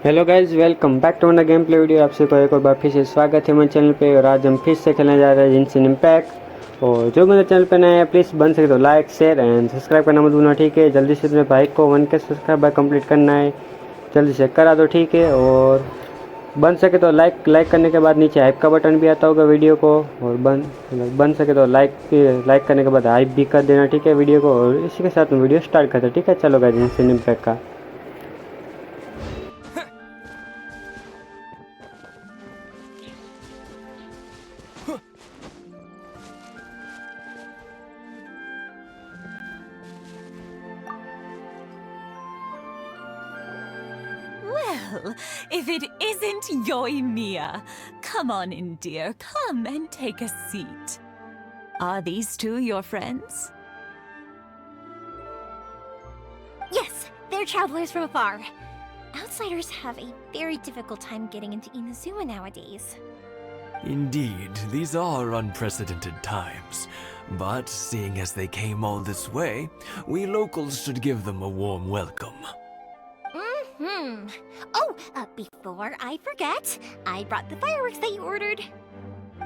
Hello guys, welcome back to another game play video. आप सबको एक और बार फिर से स्वागत है मेरे चैनल पे। और आज हम फिर से खेलने जा रहे हैं जेनशिन इम्पैक्ट। और जो मेरे चैनल पे नए हैं प्लीज़ बन सके तो लाइक शेयर एंड सब्सक्राइब करना मत भूलना, ठीक है। जल्दी से अपने भाई को 1K सब्सक्राइबर कंप्लीट करना है, जल्दी से करा दो, ठीक है। और बन सके तो लाइक करने के बाद नीचे हाइप का बटन भी आता होगा वीडियो को, और बन सके तो लाइक करने के बाद हाइप भी कर देना, ठीक है, वीडियो को। और इसी के साथ में वीडियो स्टार्ट करते हैं, ठीक है। चलो गाइज, जेनशिन इम्पैक्ट का Well, if it isn't Yoimiya. Come on in, dear. Come and take a seat. Are these two your friends? Yes, they're travelers from afar. Outsiders have a very difficult time getting into Inazuma nowadays. Indeed, these are unprecedented times. But seeing as they came all this way, we locals should give them a warm welcome. Oh, before I forget, I brought the fireworks that you ordered.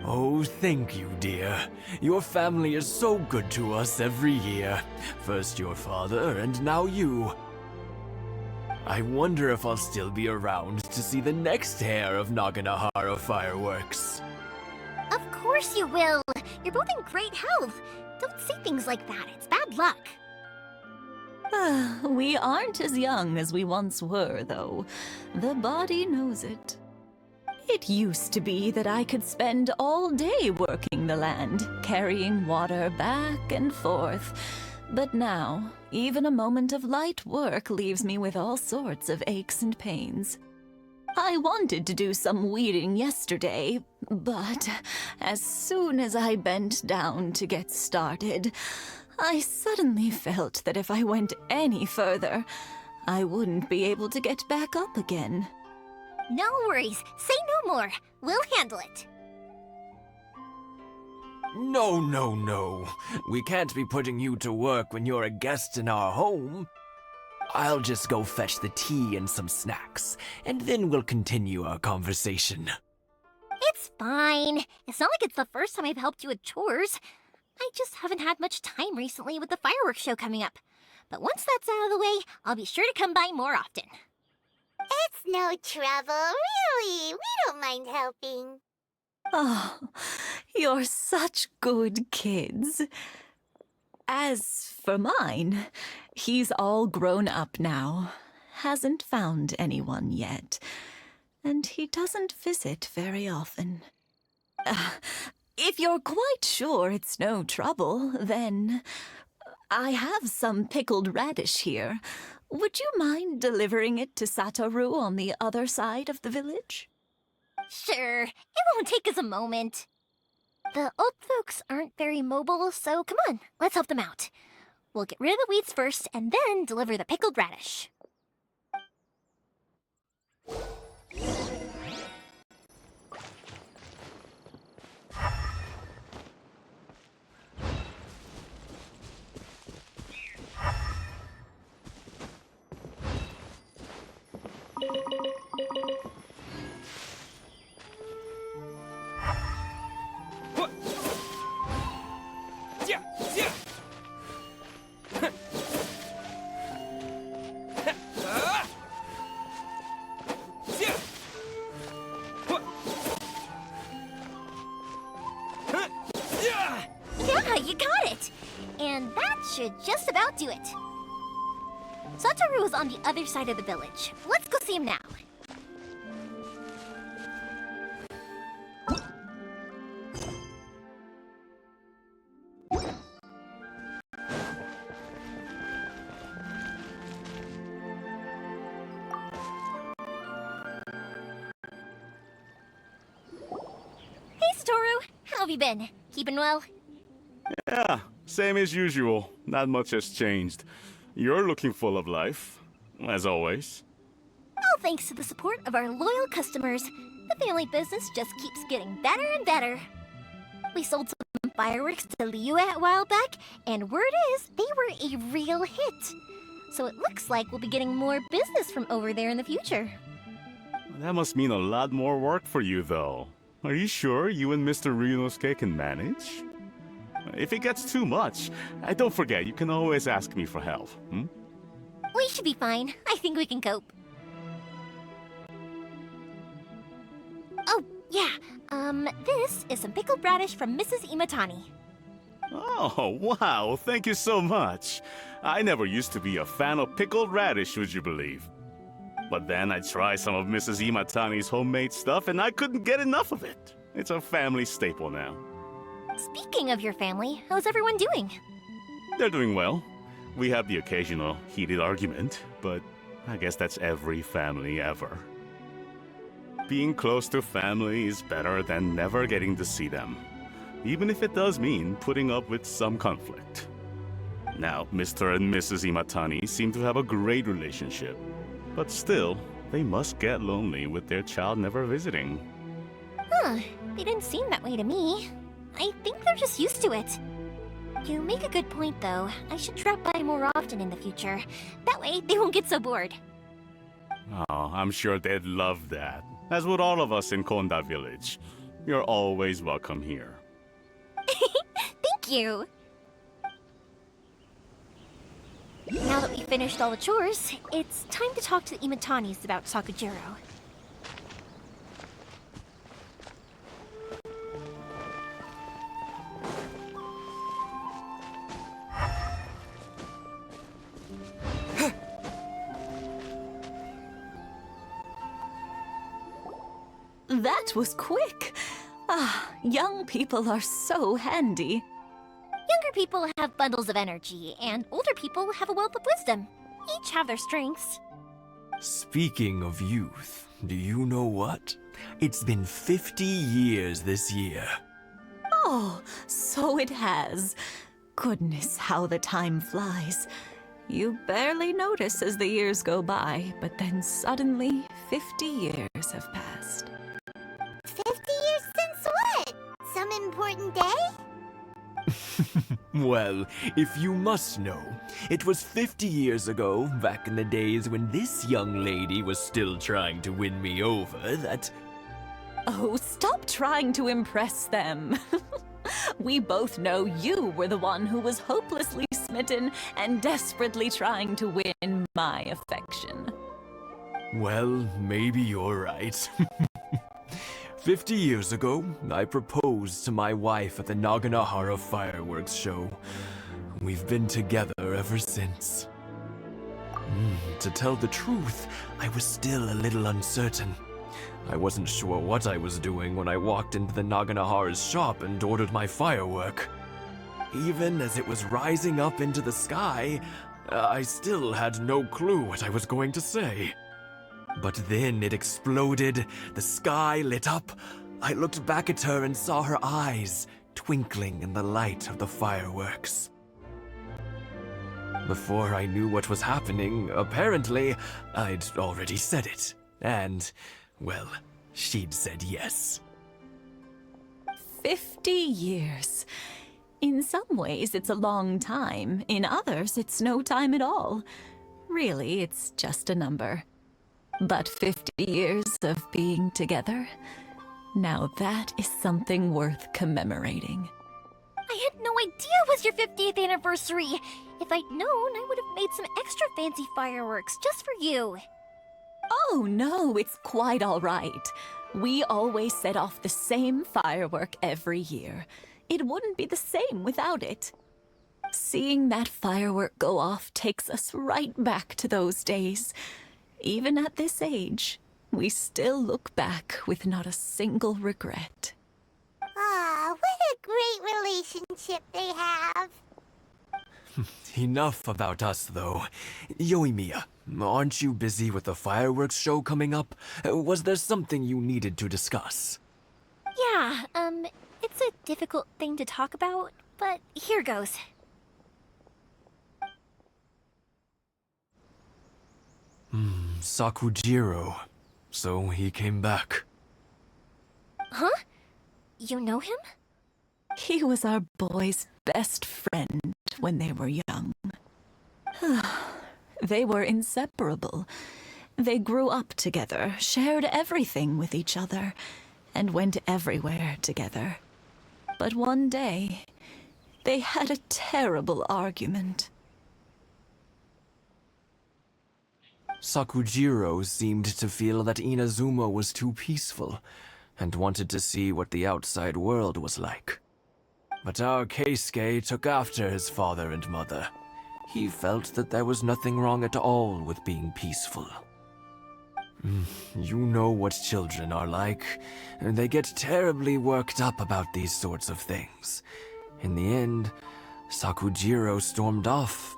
Oh, thank you, dear. Your family is so good to us every year. First your father, and now you. I wonder if I'll still be around to see the next hair of Naganahara fireworks. Of course you will. You're both in great health. Don't say things like that. It's bad luck. We aren't as young as we once were, though. The body knows it. It used to be that I could spend all day working the land, carrying water back and forth. But now, even a moment of light work leaves me with all sorts of aches and pains. I wanted to do some weeding yesterday, but as soon as I bent down to get started, I suddenly felt that if I went any further, I wouldn't be able to get back up again. No worries. Say no more. We'll handle it. No. We can't be putting you to work when you're a guest in our home. I'll just go fetch the tea and some snacks, and then we'll continue our conversation. It's fine. It's not like it's the first time I've helped you with chores. I just haven't had much time recently with the fireworks show coming up. But once that's out of the way, I'll be sure to come by more often. It's no trouble, really. We don't mind helping. Oh, you're such good kids. As for mine, he's all grown up now, hasn't found anyone yet, and he doesn't visit very often. If you're quite sure it's no trouble, then I have some pickled radish here. Would you mind delivering it to Satoru on the other side of the village? Sure, it won't take us a moment. The old folks aren't very mobile, so come on, let's help them out. We'll get rid of the weeds first, and then deliver the pickled radish. Yeah, you got it! And that should just about do it. Satoru is on the other side of the village. Let's go see him now. Hey, Satoru! How have you been? Keeping well? Yeah, same as usual. Not much has changed. You're looking full of life, as always. All thanks to the support of our loyal customers, the family business just keeps getting better and better. We sold some fireworks to Liu a while back, and word is they were a real hit. So it looks like we'll be getting more business from over there in the future. That must mean a lot more work for you, though. Are you sure you and Mr. Ryunosuke can manage? If it gets too much, don't forget, you can always ask me for help, hmm? We should be fine. I think we can cope. Oh, yeah. This is some pickled radish from Mrs. Imatani. Oh, wow, thank you so much. I never used to be a fan of pickled radish, would you believe? But then I tried some of Mrs. Imatani's homemade stuff and I couldn't get enough of it. It's a family staple now. Speaking of your family, how's everyone doing? They're doing well. We have the occasional heated argument, but I guess that's every family ever. Being close to family is better than never getting to see them, even if it does mean putting up with some conflict. Now, Mr. and Mrs. Imatani seem to have a great relationship, but still, they must get lonely with their child never visiting. Huh, they didn't seem that way to me. I think they're just used to it. You make a good point, though. I should drop by more often in the future. That way, they won't get so bored. Oh, I'm sure they'd love that, as would all of us in Konda Village. You're always welcome here. Thank you! Now that we've finished all the chores, it's time to talk to the Imatanis about Sakujiro. That was quick. Ah, young people are so handy. Younger people have bundles of energy, and older people have a wealth of wisdom. Each have their strengths. Speaking of youth, do you know what? It's been 50 years this year. Oh, so it has. Goodness, how the time flies. You barely notice as the years go by, but then suddenly 50 years have passed. 50 years since what? Some important day? Well, if you must know, it was 50 years ago, back in the days when this young lady was still trying to win me over, that... Oh, stop trying to impress them. We both know you were the one who was hopelessly smitten and desperately trying to win my affection. Well, maybe you're right. 50 years ago, I proposed to my wife at the Naganahara fireworks show. We've been together ever since. To tell the truth, I was still a little uncertain. I wasn't sure what I was doing when I walked into the Naganahara's shop and ordered my firework. Even as it was rising up into the sky, I still had no clue what I was going to say. But then it exploded, the sky lit up. I looked back at her and saw her eyes twinkling in the light of the fireworks. Before I knew what was happening, apparently, I'd already said it. And, well, she'd said yes. 50 years. In some ways, it's a long time. In others, it's no time at all. Really, it's just a number. But 50 years of being together, now that is something worth commemorating. I had no idea it was your 50th anniversary. If I'd known, I would have made some extra fancy fireworks just for you. Oh no, it's quite all right. We always set off the same firework every year. It wouldn't be the same without it. Seeing that firework go off takes us right back to those days. Even at this age, we still look back with not a single regret. Ah, what a great relationship they have. Enough about us, though. Yoimiya, aren't you busy with the fireworks show coming up? Was there something you needed to discuss? Yeah, it's a difficult thing to talk about, but here goes. Sakujiro. So he came back. Huh? You know him? He was our boy's best friend when they were young. They were inseparable, They grew up together, shared everything with each other, and went everywhere together. But one day, they had a terrible argument. Sakujiro seemed to feel that Inazuma was too peaceful, and wanted to see what the outside world was like. But our Keisuke took after his father and mother. He felt that there was nothing wrong at all with being peaceful. You know what children are like. They get terribly worked up about these sorts of things. In the end, Sakujiro stormed off,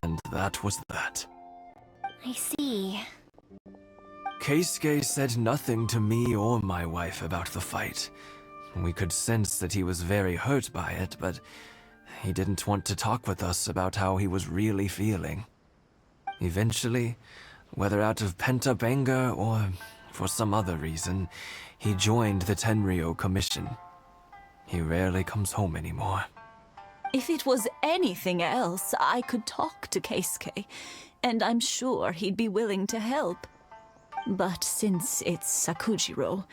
and that was that. I see. Keisuke said nothing to me or my wife about the fight. We could sense that he was very hurt by it, but he didn't want to talk with us about how he was really feeling. Eventually, whether out of pent-up anger or for some other reason, he joined the Tenryou Commission. He rarely comes home anymore. If it was anything else, I could talk to Keisuke, and I'm sure he'd be willing to help. But since it's Sakujiro,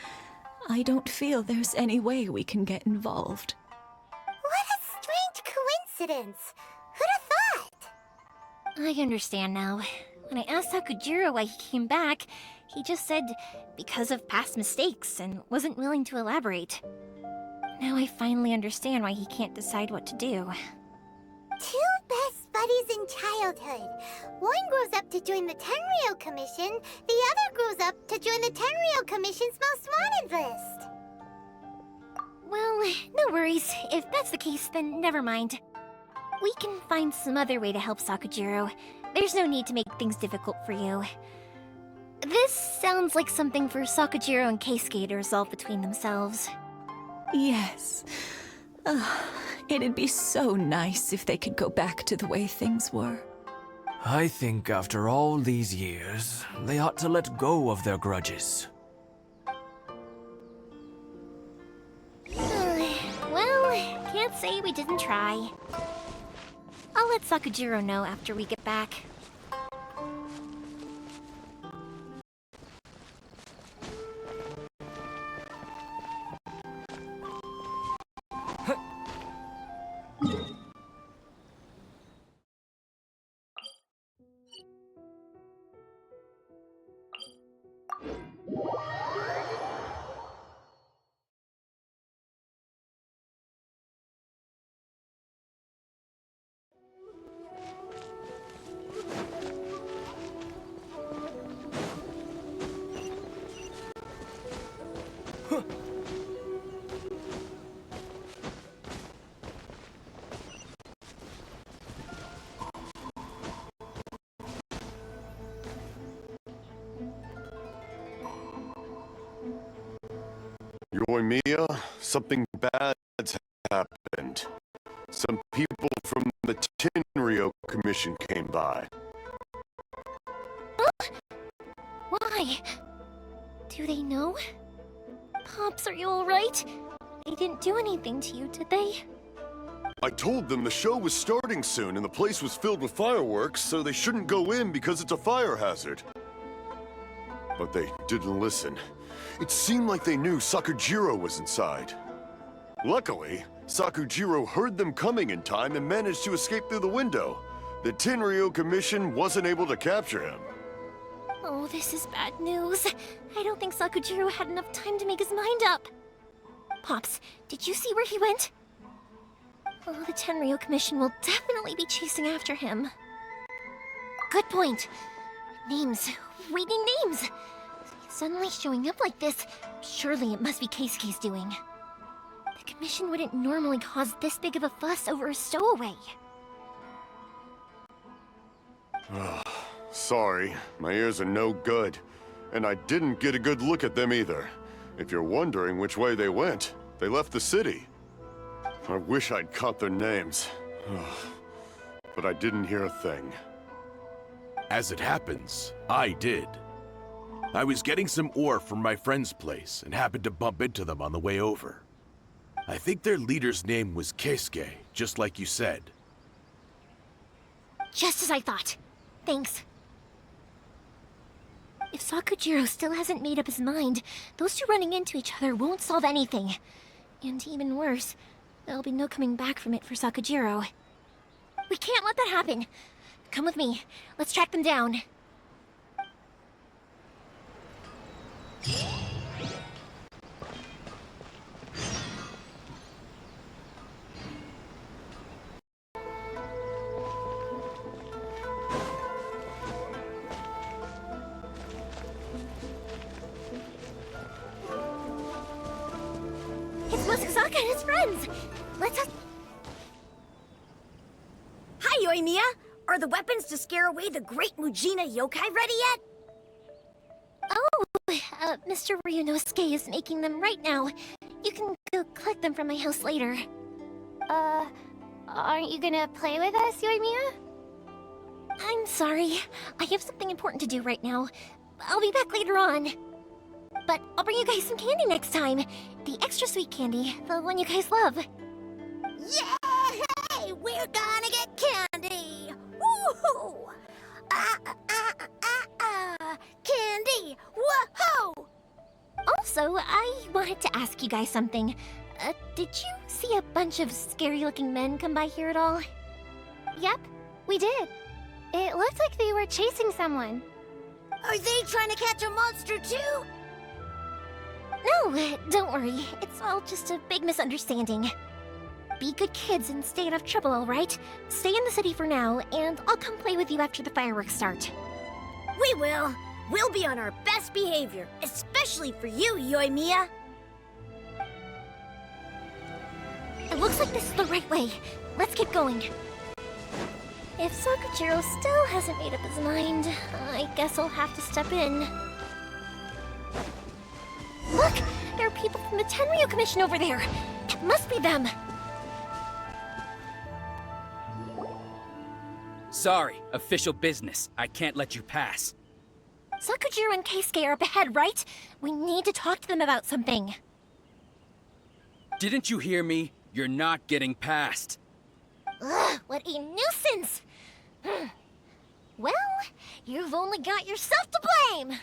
I don't feel there's any way we can get involved. What a strange coincidence! Who'd have thought? I understand now. When I asked Sakujiro why he came back, he just said because of past mistakes and wasn't willing to elaborate. Now I finally understand why he can't decide what to do. Two best buddies in childhood. One grows up to join the Tenryou Commission, the other grows up to join the Tenryou Commission's most wanted list. Well, no worries. If that's the case, then never mind. We can find some other way to help Sakujiro. There's no need to make things difficult for you. This sounds like something for Sakujiro and Keisuke to resolve between themselves. Yes. It'd be so nice if they could go back to the way things were. I think after all these years, they ought to let go of their grudges. Well, can't say we didn't try. I'll let Sakujiro know after we get back. Yoimiya, something bad's happened. Some people from the Tenryou Commission came by. Why? Do they know? Pops, are you alright? They didn't do anything to you, did they? I told them the show was starting soon and the place was filled with fireworks, so they shouldn't go in because it's a fire hazard. But they didn't listen. It seemed like they knew Sakujiro was inside. Luckily, Sakujiro heard them coming in time and managed to escape through the window. The Tenryou Commission wasn't able to capture him. Oh, this is bad news. I don't think Sakujiro had enough time to make his mind up. Pops, did you see where he went? Oh, the Tenryou Commission will definitely be chasing after him. Good point. Names. We need names. Suddenly showing up like this, surely it must be Keisuke's doing. The Commission wouldn't normally cause this big of a fuss over a stowaway. Sorry, my ears are no good. And I didn't get a good look at them either. If you're wondering which way they went, they left the city. I wish I'd caught their names. But I didn't hear a thing. As it happens, I did. I was getting some ore from my friend's place and happened to bump into them on the way over. I think their leader's name was Keisuke, just like you said. Just as I thought. Thanks. If Sakujiro still hasn't made up his mind, those two running into each other won't solve anything. And even worse, there'll be no coming back from it for Sakujiro. We can't let that happen. Come with me. Let's track them down. It's Masazaka and his friends! Let's... Hi, Yoimiya! Are the weapons to scare away the great Mujina yokai ready yet? Oh, Mr. Ryunosuke is making them right now. You can go collect them from my house later. Aren't you gonna play with us, Yoimiya? I'm sorry. I have something important to do right now. I'll be back later on. But I'll bring you guys some candy next time. The extra sweet candy, the one you guys love. Yay! We're gonna get candy! Woohoo! Candy! Woohoo! Also, I wanted to ask you guys something. Did you see a bunch of scary-looking men come by here at all? Yep, we did. It looked like they were chasing someone. Are they trying to catch a monster too? No, don't worry. It's all just a big misunderstanding. Be good kids and stay out of trouble, alright? Stay in the city for now, and I'll come play with you after the fireworks start. We will. We'll be on our best behavior, especially for you, Yoimiya. It looks like this is the right way. Let's get going. If Sakujiro still hasn't made up his mind, I guess I'll have to step in. Look! There are people from the Tenryu Commission over there! It must be them! Sorry, official business. I can't let you pass. Sakujiro and Keisuke are up ahead, right? We need to talk to them about something. Didn't you hear me? You're not getting past. Ugh, what a nuisance! Well, you've only got yourself to blame!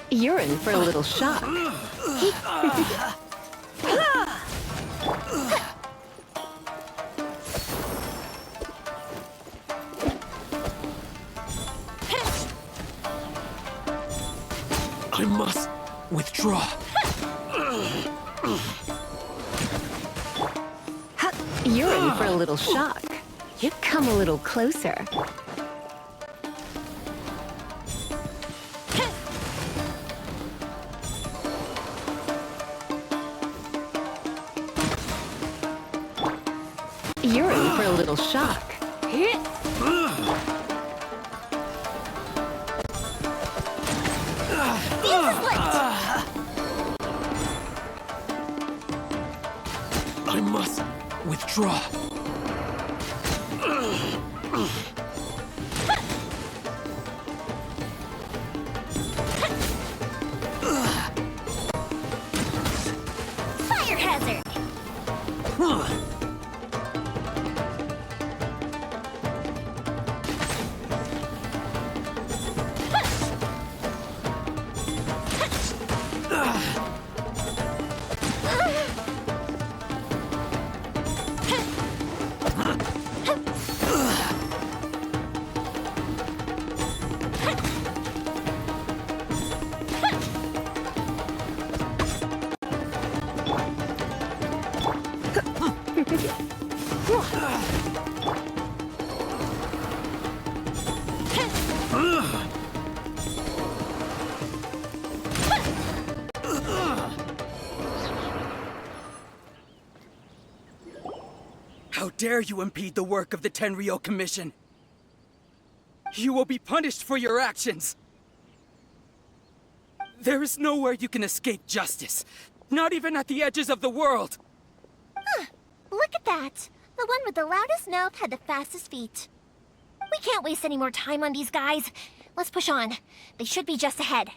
You're in for a little shock. I must withdraw. You're in for a little shock. You come a little closer. You're in for a little shock. I must withdraw. Fire hazard! How dare you impede the work of the Tenryo Commission? You will be punished for your actions! There is nowhere you can escape justice, not even at the edges of the world! Look at that! The one with the loudest mouth had the fastest feet. can't waste any more time on these guys. Let's push on. They should be just ahead.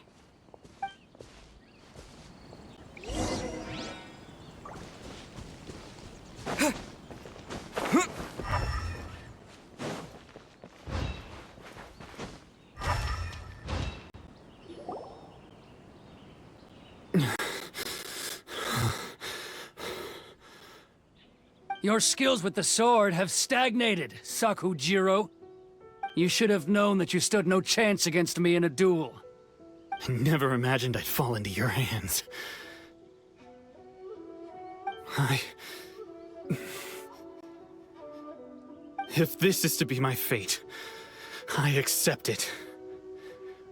Your skills with the sword have stagnated, Sakujiro. You should have known that you stood no chance against me in a duel. I never imagined I'd fall into your hands. If this is to be my fate, I accept it.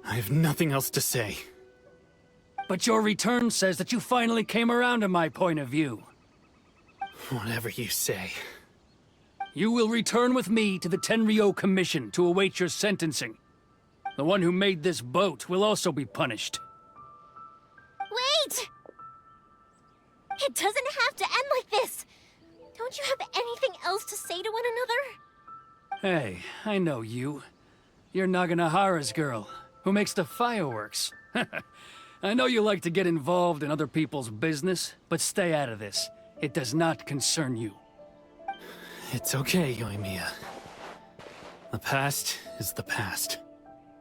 I have nothing else to say. But your return says that you finally came around to my point of view. Whatever you say. You will return with me to the Tenryou Commission to await your sentencing. The one who made this boat will also be punished. Wait! It doesn't have to end like this! Don't you have anything else to say to one another? Hey, I know you. You're Naganahara's girl, who makes the fireworks. I know you like to get involved in other people's business, but stay out of this. It does not concern you. It's okay, Yoimiya. The past is the past.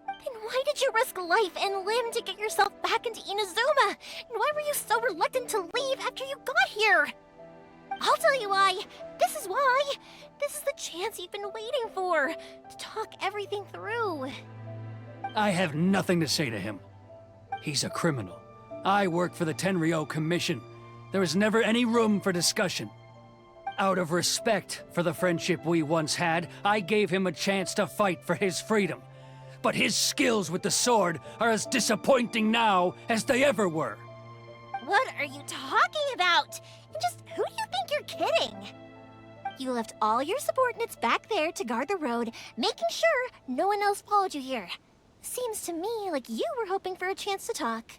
Then why did you risk life and limb to get yourself back into Inazuma? And why were you so reluctant to leave after you got here? I'll tell you why. This is why. This is the chance you've been waiting for. To talk everything through. I have nothing to say to him. He's a criminal. I work for the Tenryou Commission. There is never any room for discussion. Out of respect for the friendship we once had, I gave him a chance to fight for his freedom. But his skills with the sword are as disappointing now as they ever were. What are you talking about? And just who do you think you're kidding? You left all your subordinates back there to guard the road, making sure no one else followed you here. Seems to me like you were hoping for a chance to talk.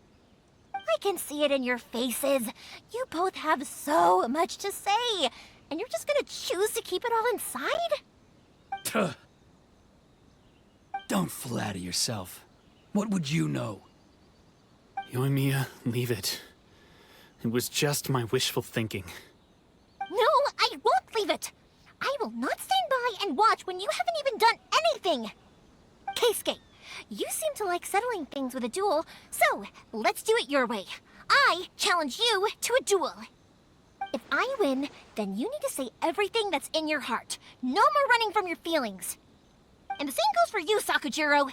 I can see it in your faces. You both have so much to say, and you're just gonna choose to keep it all inside? Tuh. Don't flatter yourself. What would you know? Yoimiya, leave it. It was just my wishful thinking. No, I won't leave it! I will not stand by and watch when you haven't even done anything! Keisuke, you seem to like settling things with a duel, so let's do it your way. I challenge you to a duel. If I win, then you need to say everything that's in your heart. No more running from your feelings. And the same goes for you, Sakujiro.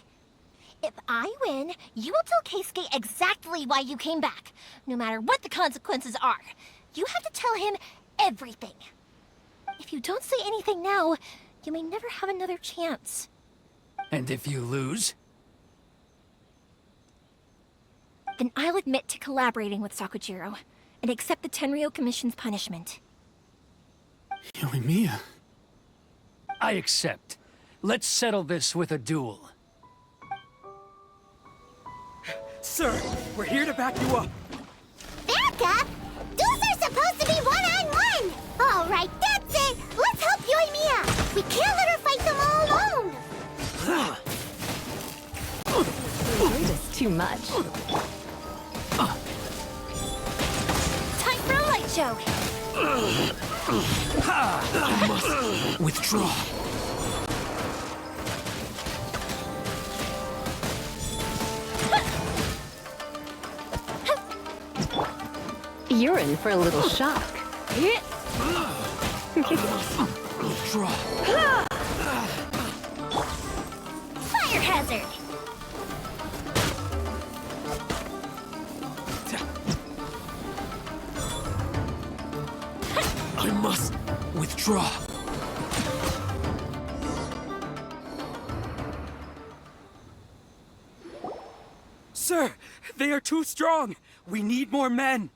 If I win, you will tell Keisuke exactly why you came back, no matter what the consequences are. You have to tell him everything. If you don't say anything now, you may never have another chance. And if you lose? Then I'll admit to collaborating with Sakujiro, and accept the Tenryou Commission's punishment. Yoimiya. I accept. Let's settle this with a duel. Sir, we're here to back you up. Back up? Duels are supposed to be one-on-one! All right, that's it! Let's help Yoimiya! We can't let her fight them all alone! You're just too much. Time for a light show! I must withdraw. You're in for a little shock. Withdraw. Fire hazard! I must withdraw. Sir, they are too strong. We need more men.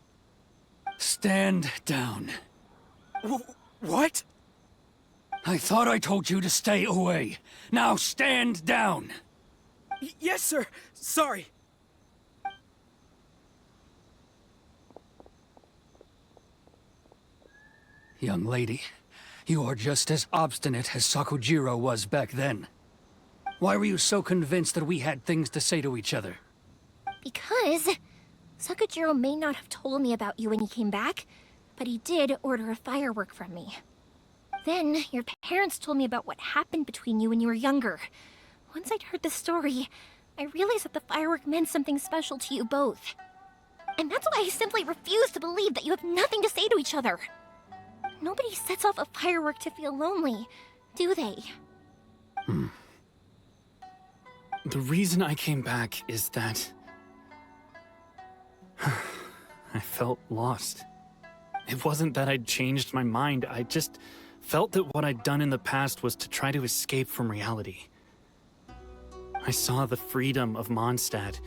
Stand down. What? I thought I told you to stay away. Now stand down. Yes, sir. Sorry. Young lady, you are just as obstinate as Sakujiro was back then. Why were you so convinced that we had things to say to each other? Because Sakujiro may not have told me about you when he came back, but he did order a firework from me. Then, your parents told me about what happened between you when you were younger. Once I'd heard the story, I realized that the firework meant something special to you both. And that's why I simply refuse to believe that you have nothing to say to each other. Nobody sets off a firework to feel lonely, do they? The reason I came back is that I felt lost. It wasn't that I'd changed my mind, I just felt that what I'd done in the past was to try to escape from reality. I saw the freedom of Mondstadt,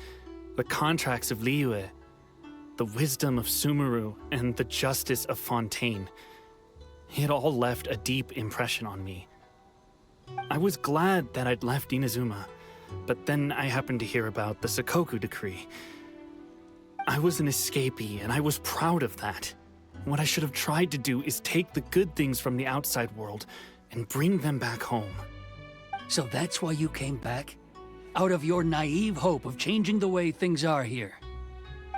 the contracts of Liyue, the wisdom of Sumeru, and the justice of Fontaine. It all left a deep impression on me. I was glad that I'd left Inazuma, but then I happened to hear about the Sakoku decree. I was an escapee, and I was proud of that. What I should have tried to do is take the good things from the outside world and bring them back home. So that's why you came back? Out of your naive hope of changing the way things are here?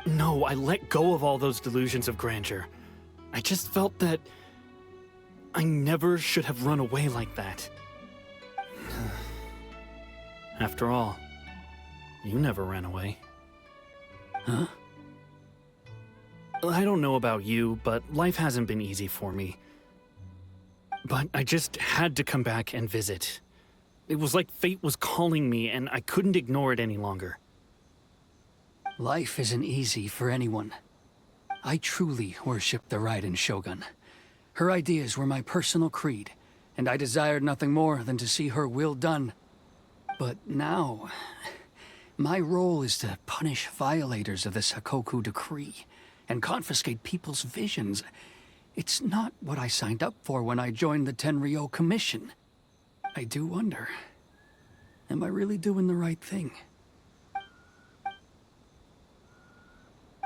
No, I let go of all those delusions of grandeur. I just felt that I never should have run away like that. After all, you never ran away. Huh? I don't know about you, but life hasn't been easy for me. But I just had to come back and visit. It was like fate was calling me, and I couldn't ignore it any longer. Life isn't easy for anyone. I truly worship the Raiden Shogun. Her ideas were my personal creed, and I desired nothing more than to see her will done. But now, my role is to punish violators of the Sakoku decree and confiscate people's visions. It's not what I signed up for when I joined the Tenryou Commission. I do wonder, am I really doing the right thing?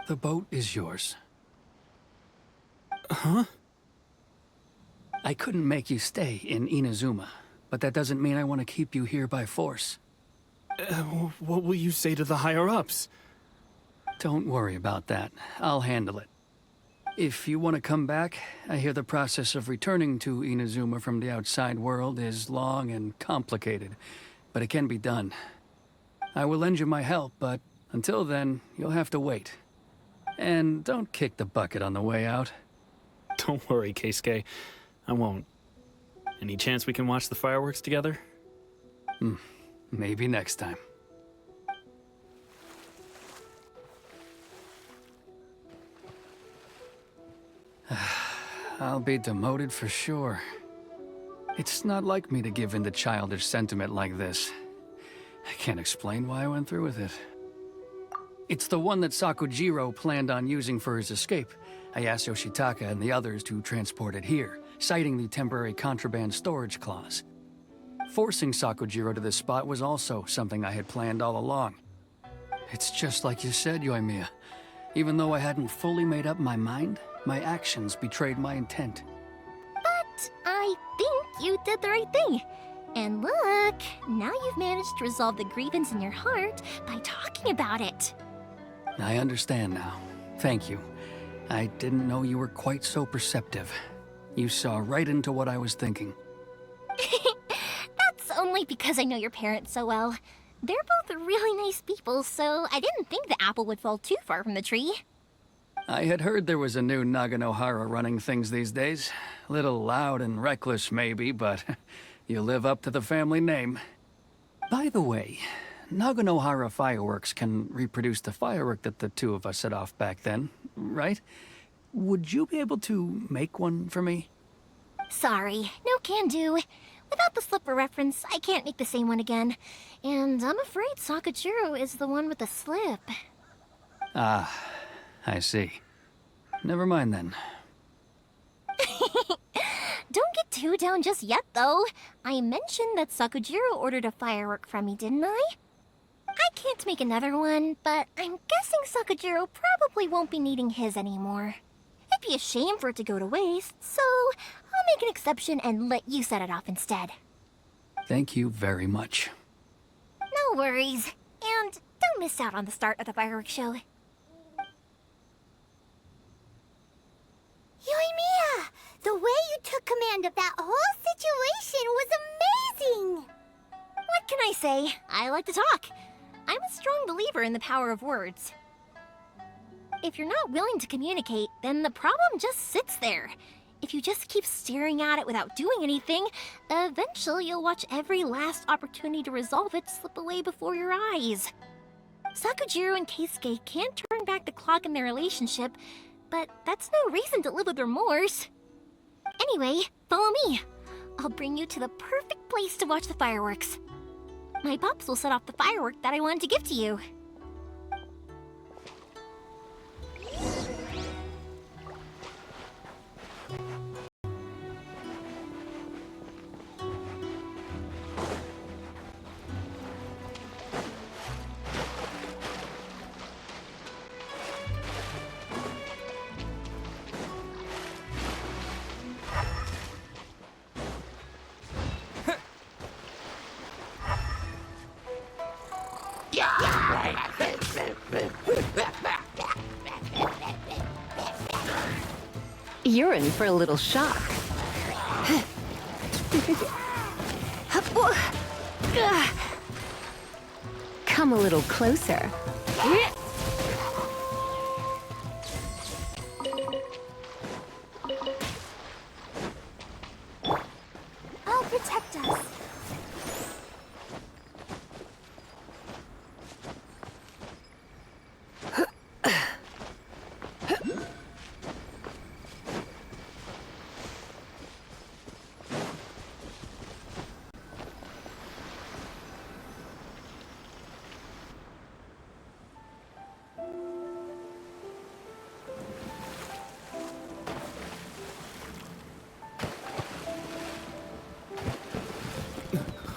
The boat is yours. Huh? I couldn't make you stay in Inazuma, but that doesn't mean I want to keep you here by force. What will you say to the higher-ups? Don't worry about that. I'll handle it. If you want to come back, I hear the process of returning to Inazuma from the outside world is long and complicated, but it can be done. I will lend you my help, but until then, you'll have to wait. And don't kick the bucket on the way out. Don't worry, Keisuke. I won't. Any chance we can watch the fireworks together? Maybe next time. I'll be demoted for sure. It's not like me to give in to childish sentiment like this. I can't explain why I went through with it. It's the one that Sakujiro planned on using for his escape. I asked Yoshitaka and the others to transport it here, citing the temporary contraband storage clause. Forcing Sakujiro to this spot was also something I had planned all along. It's just like you said, Yoimiya. Even though I hadn't fully made up my mind, my actions betrayed my intent. But I think you did the right thing. And look, now you've managed to resolve the grievance in your heart by talking about it. I understand now. Thank you. I didn't know you were quite so perceptive. You saw right into what I was thinking. That's only because I know your parents so well. They're both really nice people, so I didn't think the apple would fall too far from the tree. I had heard there was a new Naganohara running things these days. Little loud and reckless, maybe, but you live up to the family name. By the way, Naganohara fireworks can reproduce the firework that the two of us set off back then, right? Would you be able to make one for me? Sorry, no can do. Without the slipper reference, I can't make the same one again. And I'm afraid Sakujiro is the one with the slip. Ah, I see. Never mind then. Don't get too down just yet, though. I mentioned that Sakujiro ordered a firework from me, didn't I? I can't make another one, but I'm guessing Sakujiro probably won't be needing his anymore. It'd be a shame for it to go to waste, so I'll make an exception and let you set it off instead. Thank you very much. No worries. And don't miss out on the start of the fireworks show. Yoimiya! The way you took command of that whole situation was amazing! What can I say? I like to talk. I'm a strong believer in the power of words. If you're not willing to communicate, then the problem just sits there. If you just keep staring at it without doing anything, eventually you'll watch every last opportunity to resolve it slip away before your eyes. Sakujiro and Keisuke can't turn back the clock in their relationship, but that's no reason to live with remorse. Anyway, follow me. I'll bring you to the perfect place to watch the fireworks. My pops will set off the firework that I wanted to give to you. You're in for a little shock. Come a little closer. I'll protect us.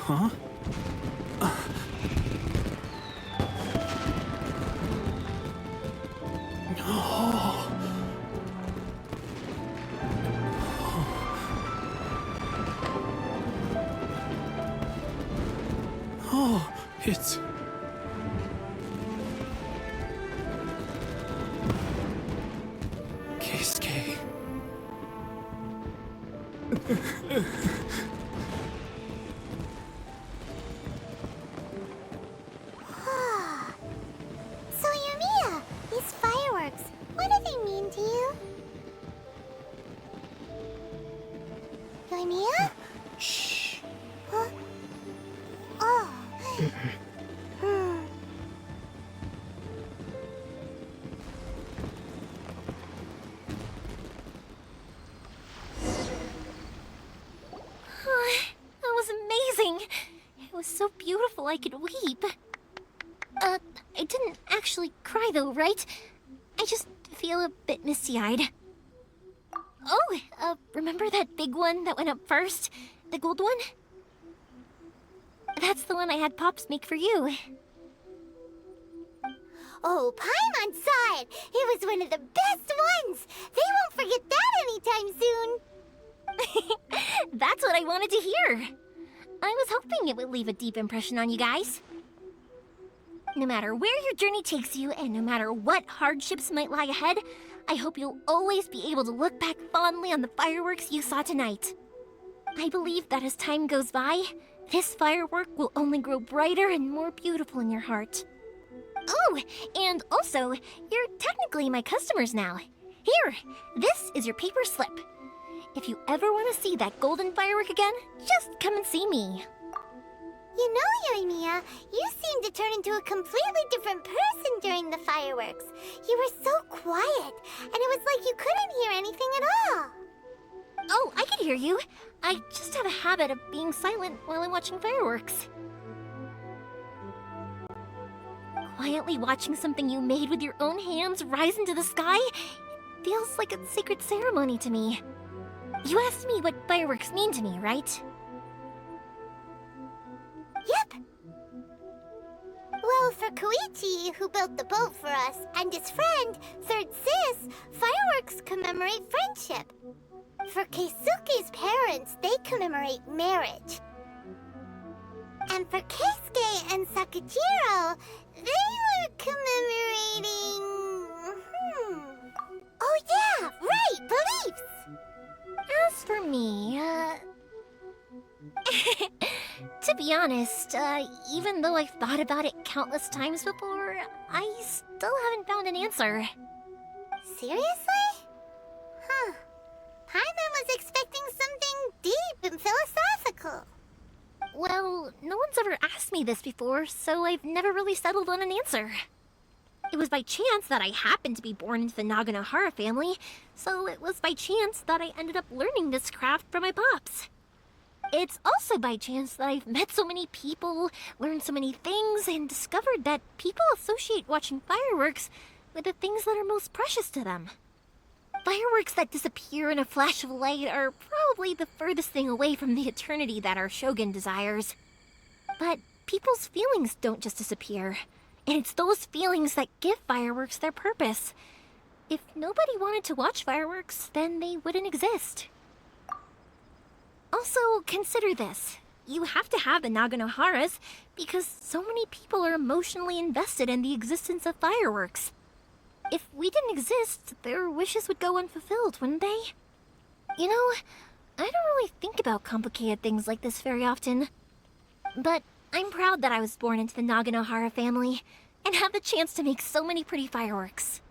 Huh? Oh, it's... Keisuke. So, Yoimiya, these fireworks, what do they mean to you? Yoimiya? Shh. Huh? Oh. That was amazing. It was so beautiful I could weep. I didn't actually cry though, right? I just feel a bit misty-eyed. Oh, remember that big one that went up first? The gold one? That's the one I had Pops make for you. Oh, Paimon saw it! It was one of the best ones! They won't forget that anytime soon! That's what I wanted to hear. I was hoping it would leave a deep impression on you guys. No matter where your journey takes you, and no matter what hardships might lie ahead, I hope you'll always be able to look back fondly on the fireworks you saw tonight. I believe that as time goes by, this firework will only grow brighter and more beautiful in your heart. Oh, and also, you're technically my customers now. Here, this is your paper slip. If you ever want to see that golden firework again, just come and see me. You know, Yoimiya, you seemed to turn into a completely different person during the fireworks. You were so quiet, and it was like you couldn't hear anything at all. Oh, I could hear you. I just have a habit of being silent while I'm watching fireworks. Quietly watching something you made with your own hands rise into the sky feels like a sacred ceremony to me. You asked me what fireworks mean to me, right? Yep. Well, for Koichi, who built the boat for us, and his friend, Third Sis, fireworks commemorate friendship. For Keisuke's parents, they commemorate marriage. And for Keisuke and Takachiro, they were commemorating... Oh yeah, right, beliefs! As for me, to be honest, even though I've thought about it countless times before, I still haven't found an answer. Seriously? Huh. Paimon was expecting something deep and philosophical. Well, no one's ever asked me this before, so I've never really settled on an answer. It was by chance that I happened to be born into the Naganohara family, so it was by chance that I ended up learning this craft from my pops. It's also by chance that I've met so many people, learned so many things, and discovered that people associate watching fireworks with the things that are most precious to them. Fireworks that disappear in a flash of light are probably the furthest thing away from the eternity that our shogun desires. But people's feelings don't just disappear, and it's those feelings that give fireworks their purpose. If nobody wanted to watch fireworks, then they wouldn't exist. Also, consider this. You have to have the Naganoharas because so many people are emotionally invested in the existence of fireworks. If we didn't exist, their wishes would go unfulfilled, wouldn't they? You know, I don't really think about complicated things like this very often. But I'm proud that I was born into the Naganohara family and have the chance to make so many pretty fireworks.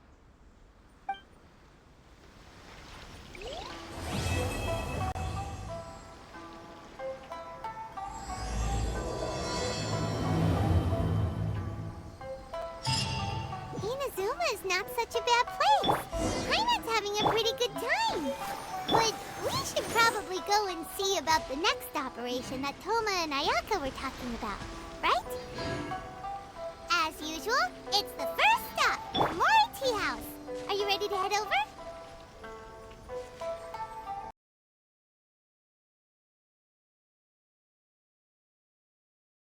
Inazuma is not such a bad place. Paimon's having a pretty good time. But we should probably go and see about the next operation that Toma and Ayaka were talking about, right? As usual, it's the